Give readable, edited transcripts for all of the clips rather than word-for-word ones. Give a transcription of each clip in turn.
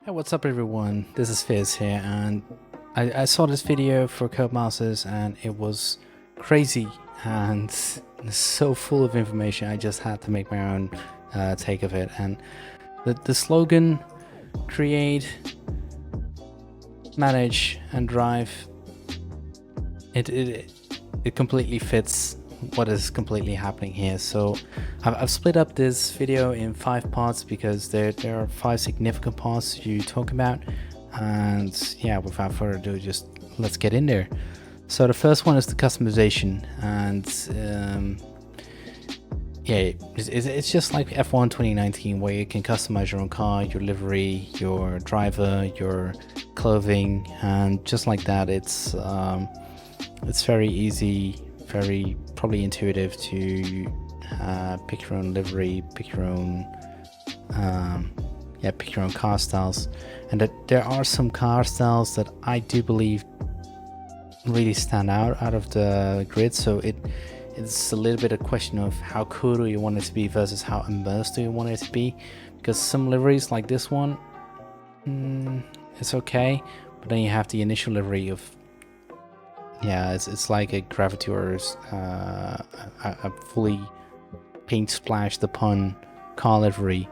Hey, what's up everyone? This is Fizz here, and I saw this video for Codemasters and it was crazy and so full of information. I just had to make my own take of it. And the slogan, create, manage and drive, it completely fits what is completely happening here. So I've split up this video in 5 parts because there are 5 significant parts to talk about, and yeah, without further ado, just let's get in there. So the first one is the customization, and yeah, it's just like F1 2019 where you can customize your own car, your livery, your driver, your clothing, and just like that. It's very easy, very probably intuitive to pick your own livery, pick your own car styles. And that there are some car styles that I do believe really stand out of the grid. So it's a little bit a question of how cool do you want it to be versus how immersed do you want it to be, because some liveries like this one, it's okay, but then you have the initial livery of, yeah, it's like a Graviteur's a fully paint splashed upon car livery.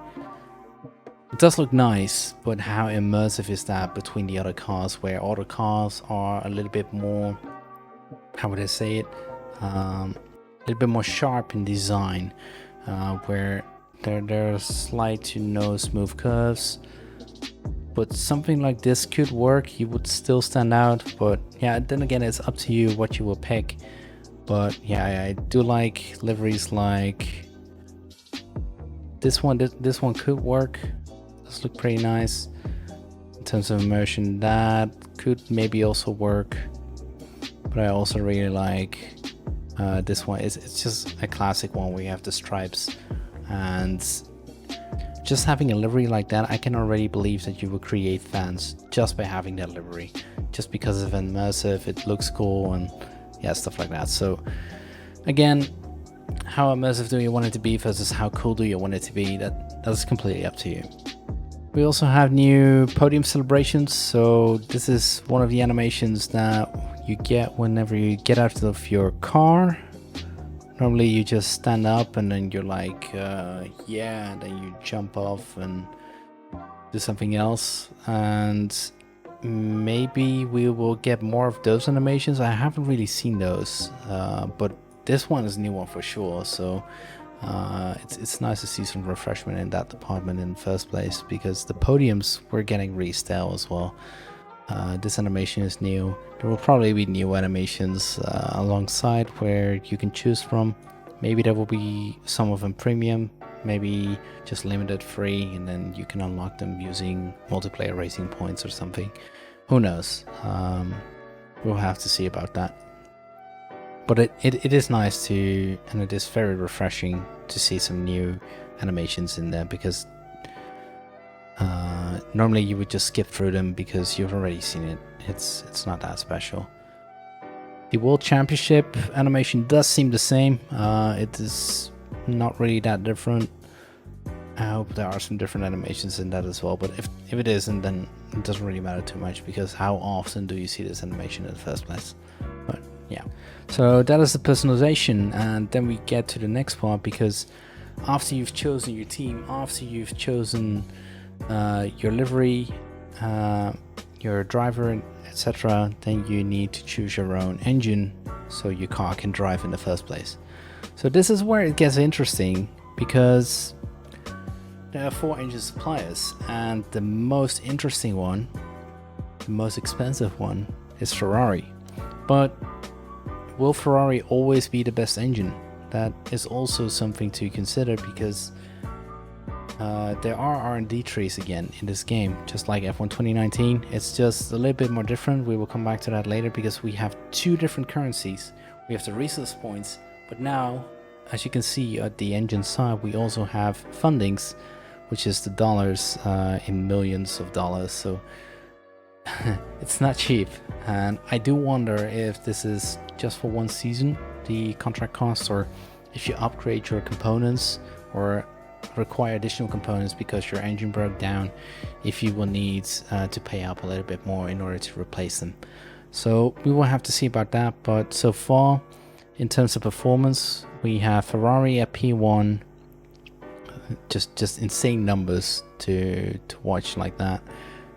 It does look nice, but how immersive is that between the other cars, where other cars are a little bit more, how would I say it, a little bit more sharp in design, where there are slight to no smooth curves. But something like this could work, you would still stand out. But yeah, then again, it's up to you what you will pick. But yeah, I do like liveries like this one. This one could work. Does look pretty nice in terms of immersion. That could maybe also work. But I also really like this one. It's just a classic one where you have the stripes, and just having a livery like that, I can already believe that you will create fans just by having that livery, just because of immersive, it looks cool, and yeah, stuff like that. So again, how immersive do you want it to be versus how cool do you want it to be, that's completely up to you. We also have new Podium Celebrations. So this is one of the animations that you get whenever you get out of your car. Normally you just stand up and then you're like, yeah, and then you jump off and do something else. And maybe we will get more of those animations. I haven't really seen those, but this one is a new one for sure. So it's nice to see some refreshment in that department in the first place, because the podiums were getting really stale as well. This animation is new. There will probably be new animations alongside where you can choose from. Maybe there will be some of them premium, maybe just limited free, and then you can unlock them using multiplayer racing points or something. Who knows? We'll have to see about that. But it is nice to, and it is very refreshing to see some new animations in there, because normally you would just skip through them because you've already seen it. It's not that special. The World Championship animation does seem the same. It is not really that different. I hope there are some different animations in that as well, but if it isn't, then it doesn't really matter too much, because how often do you see this animation in the first place? But yeah, so that is the personalization, and then we get to the next part, because after you've chosen your team, after you've chosen your livery, your driver, etc., then you need to choose your own engine so your car can drive in the first place. So this is where it gets interesting, because there are 4 engine suppliers, and the most interesting one, the most expensive one, is Ferrari. But will Ferrari always be the best engine? That is also something to consider, because there are R&D trees again in this game, just like F1 2019. It's just a little bit more different. We will come back to that later, because we have 2 different currencies. We have the resource points, but now, as you can see at the engine side, we also have fundings, which is the dollars in millions of dollars. So it's not cheap, and I do wonder if this is just for 1 season, the contract costs, or if you upgrade your components, or require additional components because your engine broke down, if you will need to pay up a little bit more in order to replace them. So we will have to see about that. But so far, in terms of performance, we have Ferrari at P1, just insane numbers to watch like that.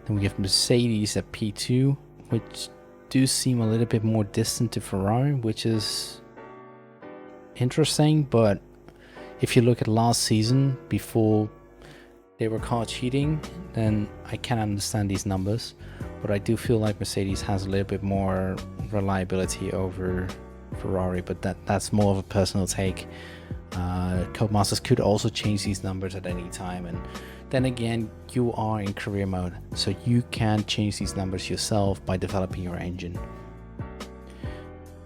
Then we have Mercedes at P2, which do seem a little bit more distant to Ferrari, which is interesting. But if you look at last season, before they were caught cheating, then I can understand these numbers. But I do feel like Mercedes has a little bit more reliability over Ferrari, but that's more of a personal take. Codemasters could also change these numbers at any time, and then again, you are in career mode, so you can change these numbers yourself by developing your engine.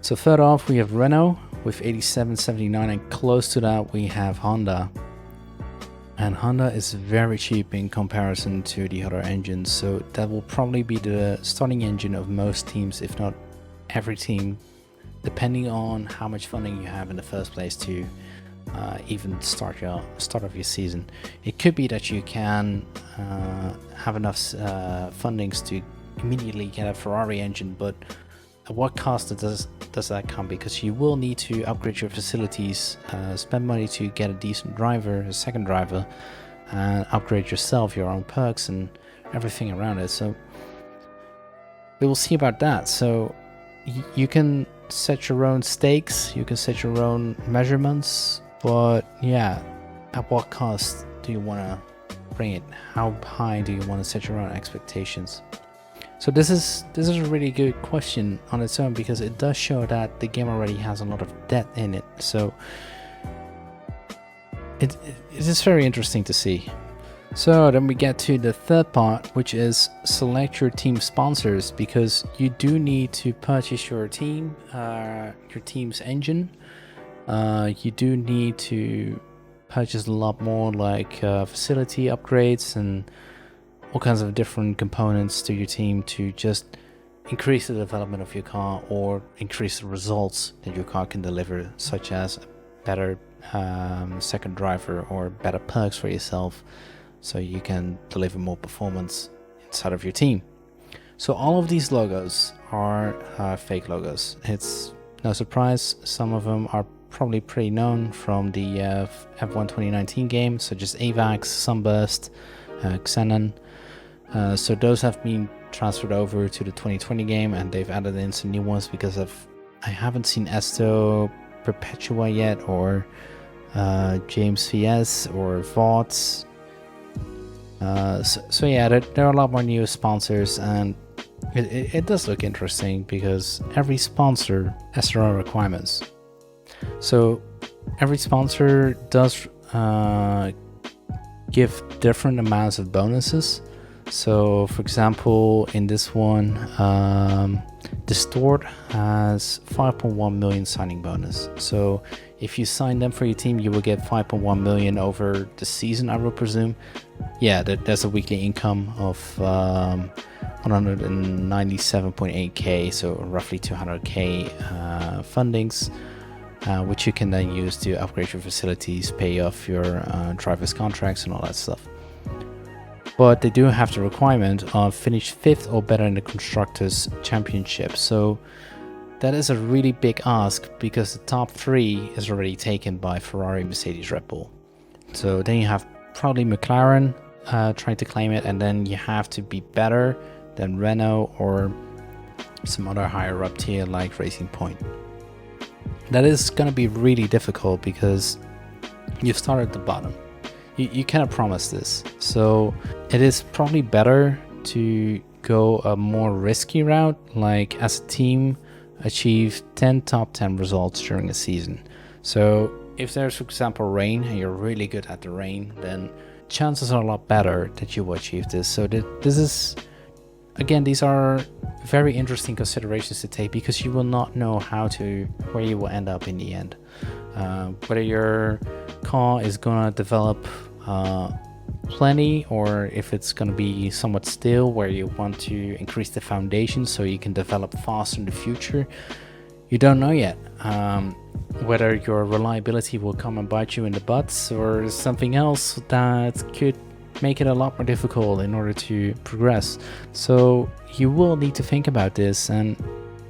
So third off, we have Renault with 87.79, and close to that we have Honda. And Honda is very cheap in comparison to the other engines, so that will probably be the starting engine of most teams, if not every team, depending on how much funding you have in the first place to even start of your season. It could be that you can have enough fundings to immediately get a Ferrari engine, but at what cost does that come? Because you will need to upgrade your facilities, spend money to get a decent driver, a second driver, and upgrade yourself, your own perks and everything around it. So we will see about that. So you can set your own stakes, you can set your own measurements, but yeah, at what cost do you want to bring it? How high do you want to set your own expectations? So this is a really good question on its own, because it does show that the game already has a lot of depth in it. So it is very interesting to see. So then we get to the third part, which is select your team sponsors, because you do need to purchase your team's engine. You do need to purchase a lot more, like facility upgrades and all kinds of different components to your team to just increase the development of your car or increase the results that your car can deliver, such as a better second driver or better perks for yourself, so you can deliver more performance inside of your team. So all of these logos are fake logos. It's no surprise, some of them are probably pretty known from the F1 2019 game, such as AVAX, Sunburst, Xenon. So those have been transferred over to the 2020 game, and they've added in some new ones because I haven't seen Esto Perpetua yet, or James VS or VODs. So yeah, there are a lot more new sponsors, and it does look interesting because every sponsor has their own requirements. So every sponsor does give different amounts of bonuses. So for example, in this one, Distort has 5.1 million signing bonus. So if you sign them for your team, you will get 5.1 million over the season, I will presume. Yeah, there's a weekly income of 197.8k, so roughly 200k fundings, which you can then use to upgrade your facilities, pay off your driver's contracts and all that stuff. But they do have the requirement of finish 5th or better in the Constructors' Championship. So that is a really big ask, because the top 3 is already taken by Ferrari, Mercedes, Red Bull. So then you have probably McLaren trying to claim it, and then you have to be better than Renault or some other higher up tier like Racing Point. That is going to be really difficult because you start at the bottom. You cannot promise this. So it is probably better to go a more risky route, like as a team achieve 10 top 10 results during a season. So if there's, for example, rain and you're really good at the rain, then chances are a lot better that you will achieve this. So this is, again, these are very interesting considerations to take, because you will not know where you will end up in the end. Whether your car is gonna develop plenty, or if it's going to be somewhat still, where you want to increase the foundation so you can develop faster in the future. You don't know yet whether your reliability will come and bite you in the butts or something else that could make it a lot more difficult in order to progress. So you will need to think about this, and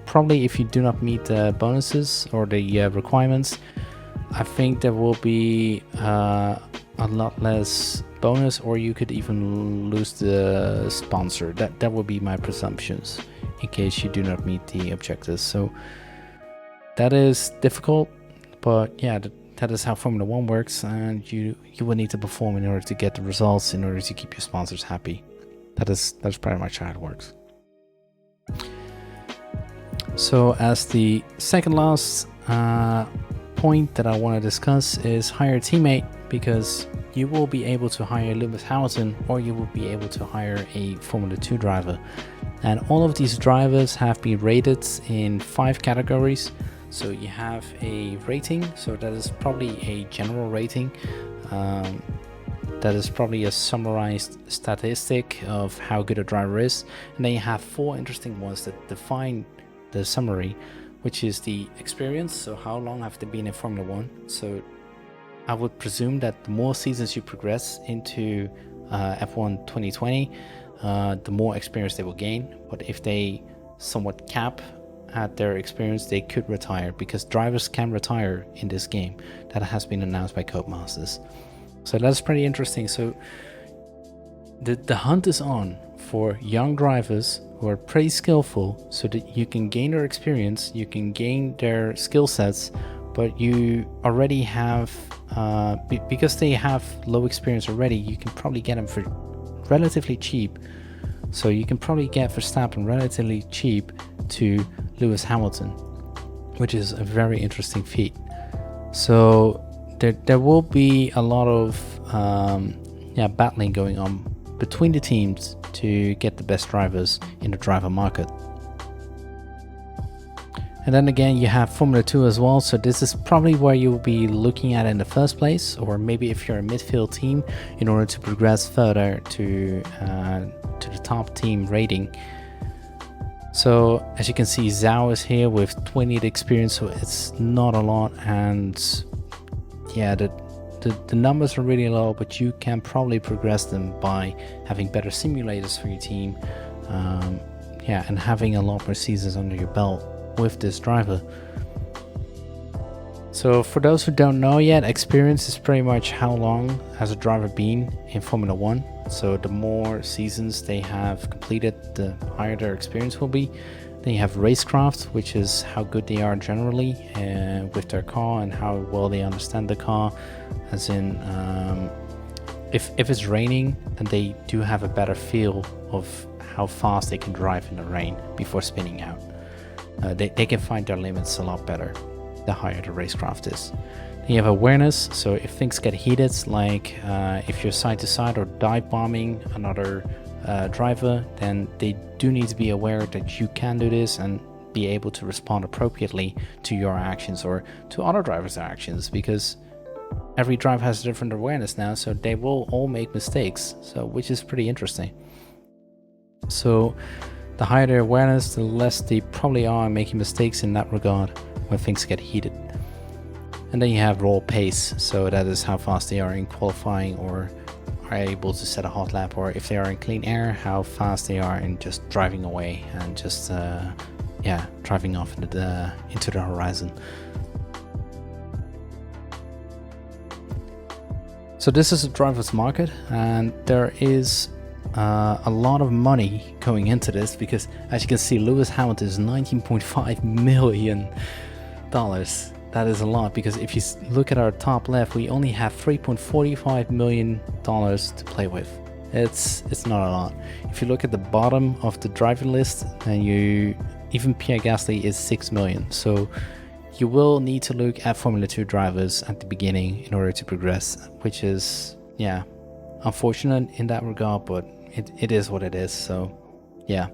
probably if you do not meet the bonuses or the requirements, I think there will be a lot less bonus, or you could even lose the sponsor. That would be my presumptions in case you do not meet the objectives. So that is difficult, but yeah, that is how Formula 1 works, and you will need to perform in order to get the results, in order to keep your sponsors happy. That's pretty much how it works. So as the second last point that I want to discuss is hire a teammate, because you will be able to hire Lewis Hamilton, or you will be able to hire a Formula 2 driver. And all of these drivers have been rated in 5 categories. So you have a rating, so that is probably a general rating. That is probably a summarized statistic of how good a driver is. And then you have 4 interesting ones that define the summary, which is the experience. So how long have they been in Formula 1? So I would presume that the more seasons you progress into F1 2020, the more experience they will gain. But if they somewhat cap at their experience, they could retire, because drivers can retire in this game. That has been announced by Codemasters. So that's pretty interesting. So the hunt is on for young drivers who are pretty skillful, so that you can gain their experience, you can gain their skill sets, but you already have because they have low experience already, you can probably get them for relatively cheap. So you can probably get Verstappen relatively cheap to Lewis Hamilton, which is a very interesting feat. So there will be a lot of battling going on between the teams to get the best drivers in the driver market. And then again, you have Formula 2 as well. So this is probably where you'll be looking at in the first place, or maybe if you're a midfield team, in order to progress further to the top team rating. So as you can see, Zhao is here with 20 experience, so it's not a lot. And yeah, the numbers are really low, but you can probably progress them by having better simulators for your team, and having a lot more seasons under your belt with this driver. So for those who don't know yet, experience is pretty much how long has a driver been in Formula 1. So the more seasons they have completed, the higher their experience will be. Then you have racecraft, which is how good they are generally with their car and how well they understand the car. As in, if it's raining, then they do have a better feel of how fast they can drive in the rain before spinning out. They can find their limits a lot better the higher the racecraft is. Then you have awareness, so if things get heated, like if you're side to side or dive bombing another driver, then they do need to be aware that you can do this and be able to respond appropriately to your actions or to other drivers' actions, because every driver has a different awareness now, so they will all make mistakes, so which is pretty interesting. So the higher their awareness, the less they probably are making mistakes in that regard when things get heated. And then you have raw pace, so that is how fast they are in qualifying or are able to set a hot lap, or if they are in clean air, how fast they are in just driving away and just driving off into the horizon. So this is a driver's market, and there is a lot of money going into this, because as you can see, Lewis Hamilton is $19.5 million. That is a lot, because if you look at our top left, we only have $3.45 million to play with. It's not a lot. If you look at the bottom of the driving list, then even Pierre Gasly is $6 million. So you will need to look at Formula 2 drivers at the beginning in order to progress, which is unfortunate in that regard, but it is what it is. So yeah.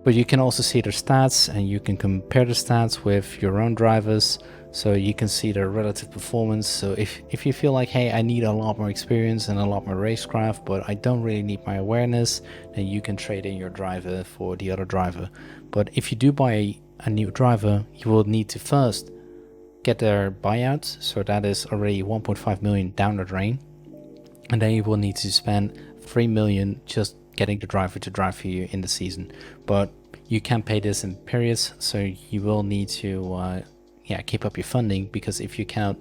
But you can also see their stats, and you can compare the stats with your own drivers, so you can see their relative performance. So if you feel like, hey, I need a lot more experience and a lot more racecraft, but I don't really need my awareness, then you can trade in your driver for the other driver. But if you do buy a new driver, you will need to first get their buyout, so that is already 1.5 million down the drain, and then you will need to spend 3 million just getting the driver to drive for you in the season. But you can pay this in periods, so you will need to keep up your funding, because if you cannot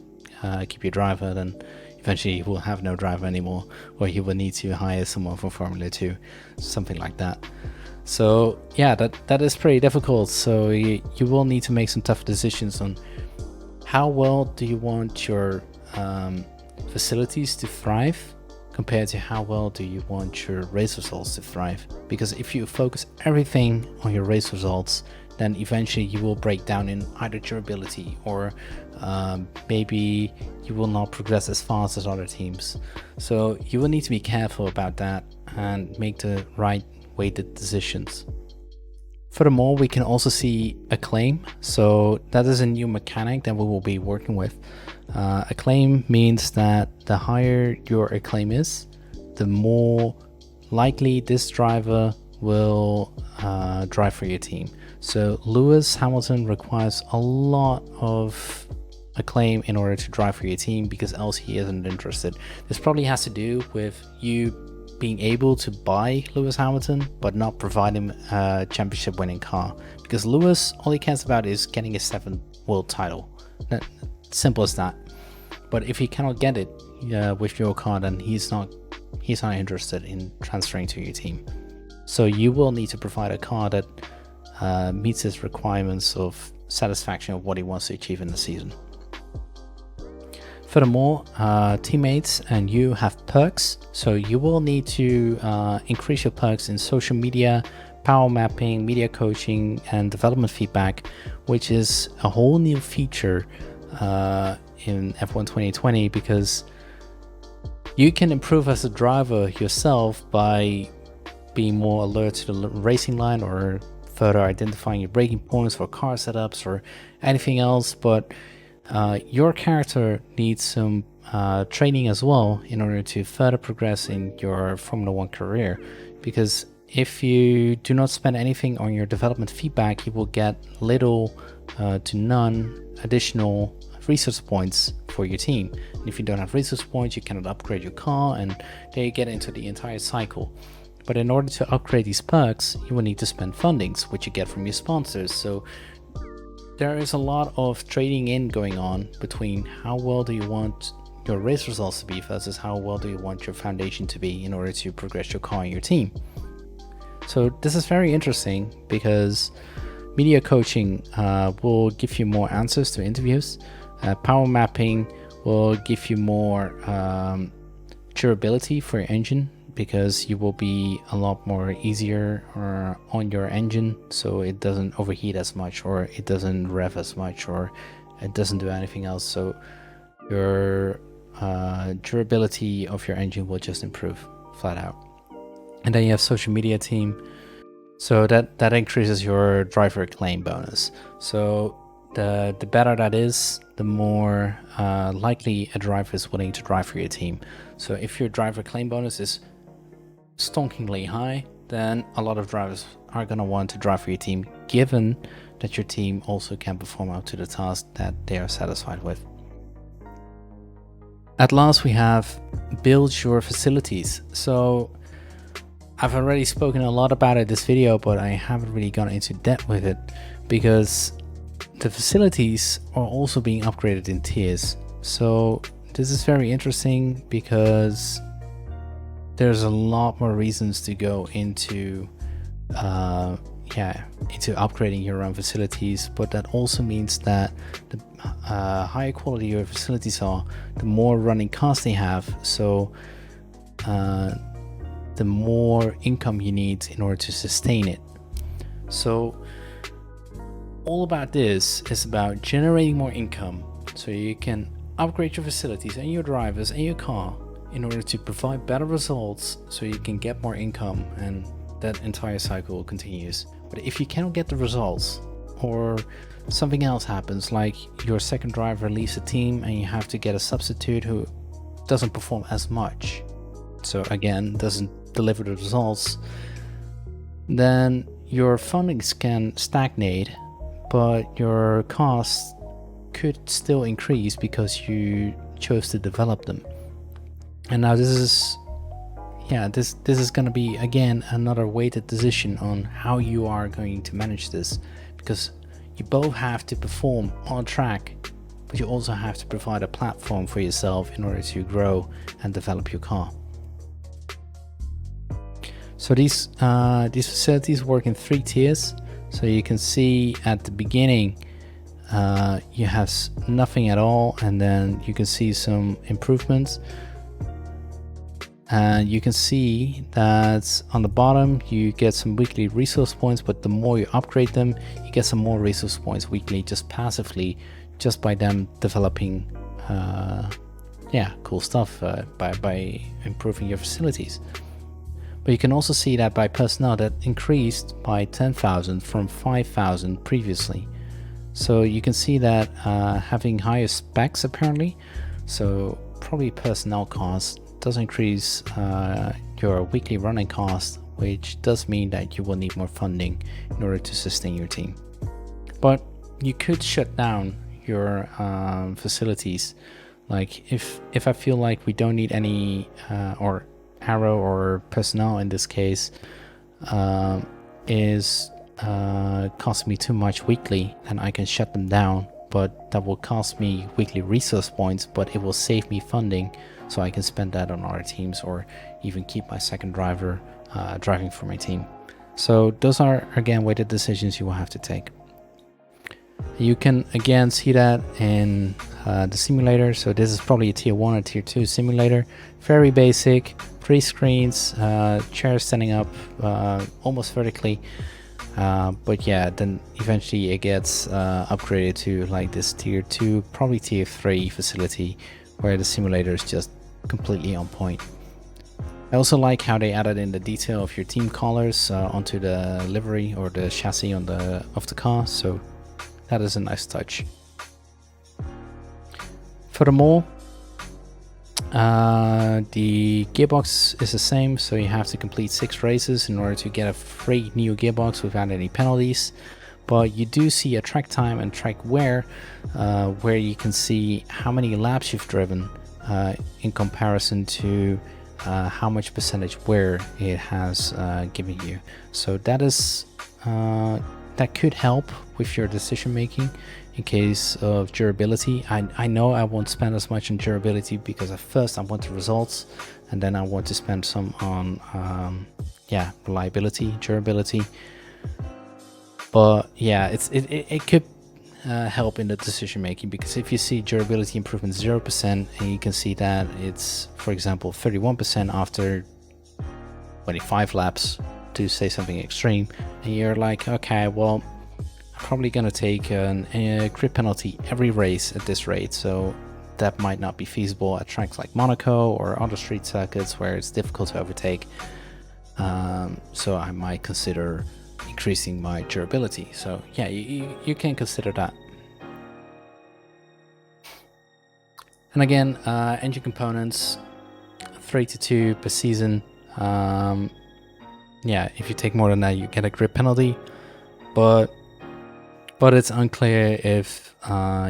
keep your driver, then eventually you will have no driver anymore, or you will need to hire someone from Formula 2, something like that. So yeah, that is pretty difficult. So you will need to make some tough decisions on how well do you want your facilities to thrive compared to how well do you want your race results to thrive. Because if you focus everything on your race results, then eventually you will break down in either durability, or maybe you will not progress as fast as other teams. So you will need to be careful about that and make the right weighted decisions. Furthermore, we can also see acclaim. So that is a new mechanic that we will be working with. Acclaim means that the higher your acclaim is, the more likely this driver will drive for your team. So Lewis Hamilton requires a lot of acclaim in order to drive for your team, because else he isn't interested. This probably has to do with you being able to buy Lewis Hamilton but not provide him a championship winning car, because Lewis, all he cares about is getting a 7th world title. Simple as that. But if he cannot get it with your car, then he's not interested in transferring to your team. So you will need to provide a car that meets his requirements of satisfaction of what he wants to achieve in the season. Furthermore, teammates and you have perks, so you will need to increase your perks in social media, power mapping, media coaching, and development feedback, which is a whole new feature in F1 2020, because you can improve as a driver yourself by being more alert to the racing line, or further identifying your braking points for car setups or anything else, but your character needs some training as well in order to further progress in your Formula 1 career, because if you do not spend anything on your development feedback, you will get little to none additional resource points for your team. And if you don't have resource points, you cannot upgrade your car, and there you get into the entire cycle. But in order to upgrade these perks, you will need to spend fundings, which you get from your sponsors. So there is a lot of trading in going on between how well do you want your race results to be versus how well do you want your foundation to be in order to progress your car and your team. So this is very interesting, because media coaching will give you more answers to interviews. Power mapping will give you more durability for your engine, because you will be a lot more easier on your engine, so it doesn't overheat as much, or it doesn't rev as much, or it doesn't do anything else. So your durability of your engine will just improve flat out. And then you have social media team, so that increases your driver acclaim bonus. So the better that is, the more likely a driver is willing to drive for your team. So if your driver acclaim bonus is stonkingly high, then a lot of drivers are going to want to drive for your team, given that your team also can perform up to the task that they are satisfied with. At last, we have build your facilities. So I've already spoken a lot about it this video, but I haven't really gone into depth with it, because the facilities are also being upgraded in tiers. So this is very interesting, because there's a lot more reasons to go into upgrading your own facilities, but that also means that the higher quality your facilities are, the more running costs they have, so the more income you need in order to sustain it. So all about this is about generating more income, so you can upgrade your facilities and your drivers and your car in order to provide better results, so you can get more income, and that entire cycle continues. But if you cannot get the results, or something else happens, like your second driver leaves the team and you have to get a substitute who doesn't perform as much, so again doesn't deliver the results, then your fundings can stagnate, but your costs could still increase because you chose to develop them. And now this is going to be again another weighted decision on how you are going to manage this, because you both have to perform on track, but you also have to provide a platform for yourself in order to grow and develop your car. So these facilities work in 3 tiers. So you can see at the beginning you have nothing at all, and then you can see some improvements. And you can see that on the bottom you get some weekly resource points, but the more you upgrade them, you get some more resource points weekly, just passively, just by them developing cool stuff by improving your facilities. But you can also see that by personnel that increased by 10,000 from 5,000 previously. So you can see that having higher specs apparently, so probably personnel costs, does increase your weekly running cost, which does mean that you will need more funding in order to sustain your team. But you could shut down your facilities. Like if I feel like we don't need any or arrow or personnel in this case is costing me too much weekly, then I can shut them down, but that will cost me weekly resource points, but it will save me funding, so I can spend that on other teams or even keep my second driver driving for my team. So those are again weighted decisions you will have to take. You can again see that in the simulator. So this is probably a tier 1 or tier 2 simulator. Very basic, 3 screens, chairs standing up almost vertically. But yeah, then eventually it gets upgraded to like this tier 2, probably tier 3 facility, where the simulator is just completely on point. I also like how they added in the detail of your team colors onto the livery or the chassis of the car, so that is a nice touch. Furthermore, the gearbox is the same, so you have to complete 6 races in order to get a free new gearbox without any penalties. But you do see a track time and track wear, where you can see how many laps you've driven in comparison to how much percentage wear it has given you. So that is that could help with your decision making in case of durability. I know I won't spend as much on durability because at first I want the results, and then I want to spend some on reliability, durability. But yeah, it could help in the decision making, because if you see durability improvement 0% and you can see that it's, for example, 31% after 25 laps, to say something extreme, and you're like, okay, well, I'm probably gonna take a grip penalty every race at this rate, so that might not be feasible at tracks like Monaco or other street circuits where it's difficult to overtake. So I might consider increasing my durability. So yeah, you can consider that. And again, engine components, 3 to 2 per season. Yeah, if you take more than that, you get a grip penalty, but it's unclear if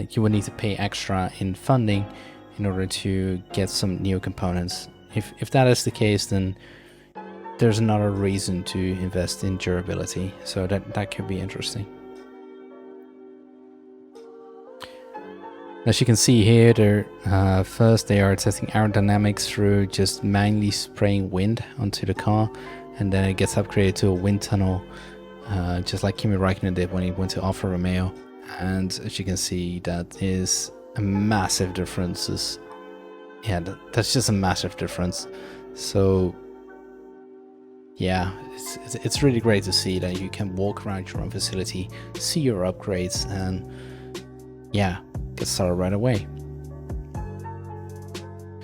you would need to pay extra in funding in order to get some new components. If that is the case, then there's another reason to invest in durability, so that could be interesting. As you can see here, first they are testing aerodynamics through just manually spraying wind onto the car, and then it gets upgraded to a wind tunnel, just like Kimi Räikkönen did when he went to Alfa Romeo. And as you can see, that is a massive difference. Yeah, that's just a massive difference. So yeah, it's really great to see that you can walk around your own facility, see your upgrades, and yeah, get started right away.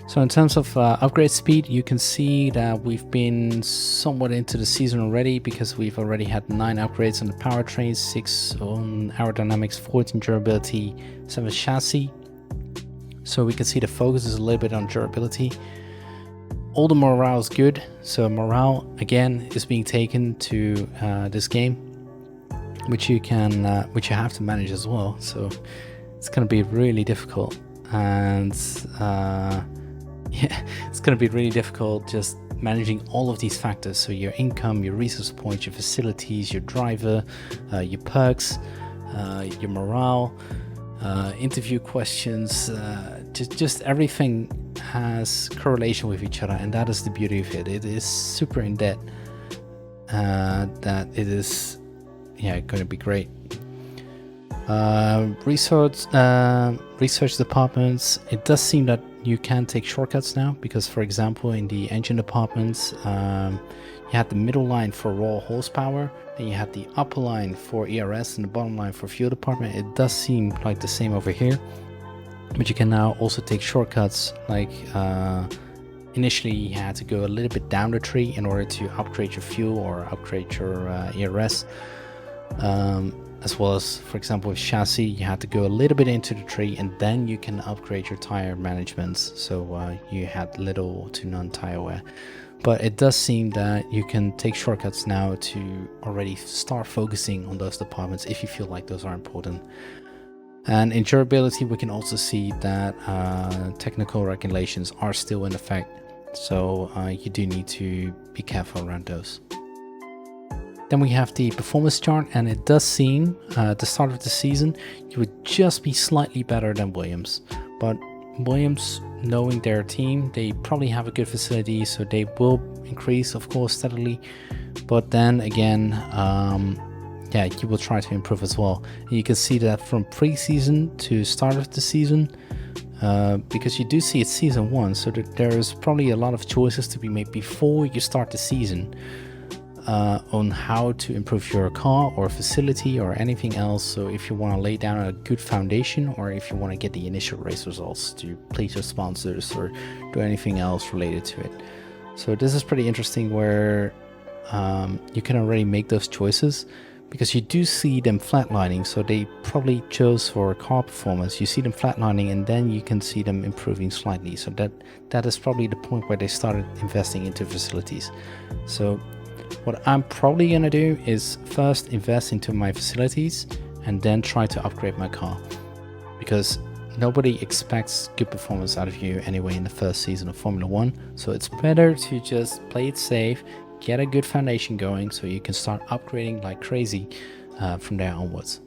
So in terms of upgrade speed, you can see that we've been somewhat into the season already, because we've already had 9 upgrades on the powertrain, 6 on aerodynamics, 14 durability, 7 chassis. So we can see the focus is a little bit on durability. All the morale is good, so morale again is being taken to this game. which you have to manage as well. So it's going to be really difficult, and yeah, it's going to be really difficult just managing all of these factors. So your income, your resource points, your facilities, your driver, your perks, your morale, interview questions, just everything has correlation with each other, and that is the beauty of it. It is super in depth, that it is going to be great. Research departments, it does seem that you can take shortcuts now, because for example in the engine departments, you had the middle line for raw horsepower, then you had the upper line for ERS and the bottom line for fuel department. It does seem like the same over here, but you can now also take shortcuts. Like initially you had to go a little bit down the tree in order to upgrade your fuel or upgrade your ERS, as well as, for example, with chassis, you had to go a little bit into the tree and then you can upgrade your tire managements. So you had little to none tire wear. But it does seem that you can take shortcuts now to already start focusing on those departments if you feel like those are important. And in durability, we can also see that technical regulations are still in effect. So you do need to be careful around those. Then we have the performance chart, and it does seem at the start of the season you would just be slightly better than Williams. But Williams, knowing their team, they probably have a good facility, so they will increase, of course, steadily. But then again, you will try to improve as well. And you can see that from pre-season to start of the season, because you do see it's season 1, so that there's probably a lot of choices to be made before you start the season. On how to improve your car or facility or anything else. So if you want to lay down a good foundation, or if you want to get the initial race results to please your sponsors or do anything else related to it. So this is pretty interesting, where you can already make those choices, because you do see them flatlining. So they probably chose for car performance. You see them flatlining, and then you can see them improving slightly. So that is probably the point where they started investing into facilities. So what I'm probably gonna do is first invest into my facilities and then try to upgrade my car, because nobody expects good performance out of you anyway in the first season of Formula 1. So it's better to just play it safe, get a good foundation going, so you can start upgrading like crazy from there onwards.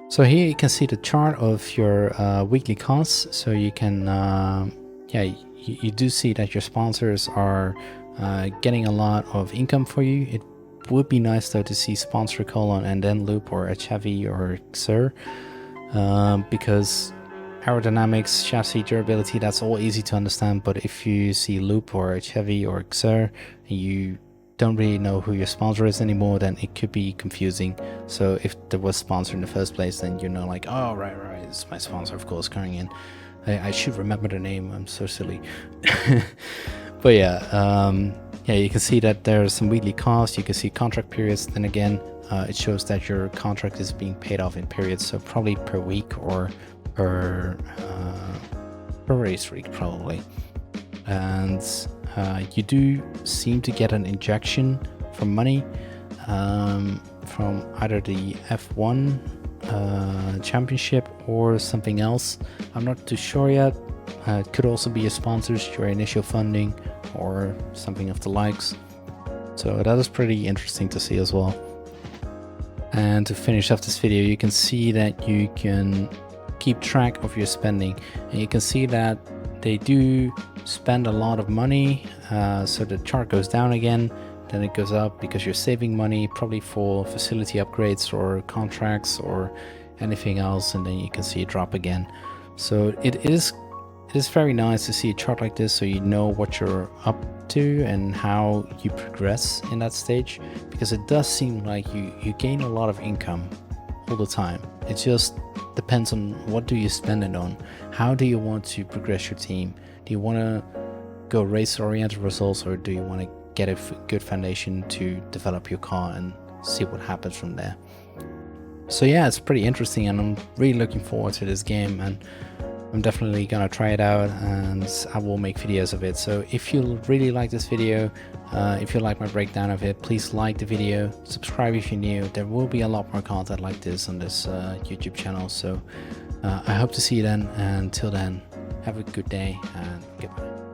So here you can see the chart of your weekly costs. So you can you do see that your sponsors are getting a lot of income for you. It would be nice though to see sponsor colon and then Loop or a Chevy or Xer, because aerodynamics, chassis, durability, that's all easy to understand. But if you see Loop or a Chevy or Xer and you don't really know who your sponsor is anymore, then it could be confusing. So if there was sponsor in the first place, then you know, like, oh right, it's my sponsor, of course, coming in. I should remember the name, I'm so silly. But you can see that there's some weekly costs. You can see contract periods. Then again, it shows that your contract is being paid off in periods, so probably per week or per race week probably. And you do seem to get an injection from money from either the F1 championship or something else. I'm not too sure yet. It could also be your sponsors, your initial funding, or something of the likes. So that is pretty interesting to see as well. And to finish off this video, you can see that you can keep track of your spending, and you can see that they do spend a lot of money. So the chart goes down again, then it goes up because you're saving money, probably for facility upgrades or contracts or anything else, and then you can see it drop again. So it is very nice to see a chart like this, so you know what you're up to and how you progress in that stage, because it does seem like you gain a lot of income all the time. It just depends on what do you spend it on. How do you want to progress your team? Do you want to go race-oriented results, or do you want to get a good foundation to develop your car and see what happens from there? So yeah, it's pretty interesting, and I'm really looking forward to this game. And I'm definitely gonna try it out, and I will make videos of it. So if you really like this video, if you like my breakdown of it, please like the video, subscribe if you're new. There will be a lot more content like this on this YouTube channel. So I hope to see you then, and until then, have a good day and goodbye.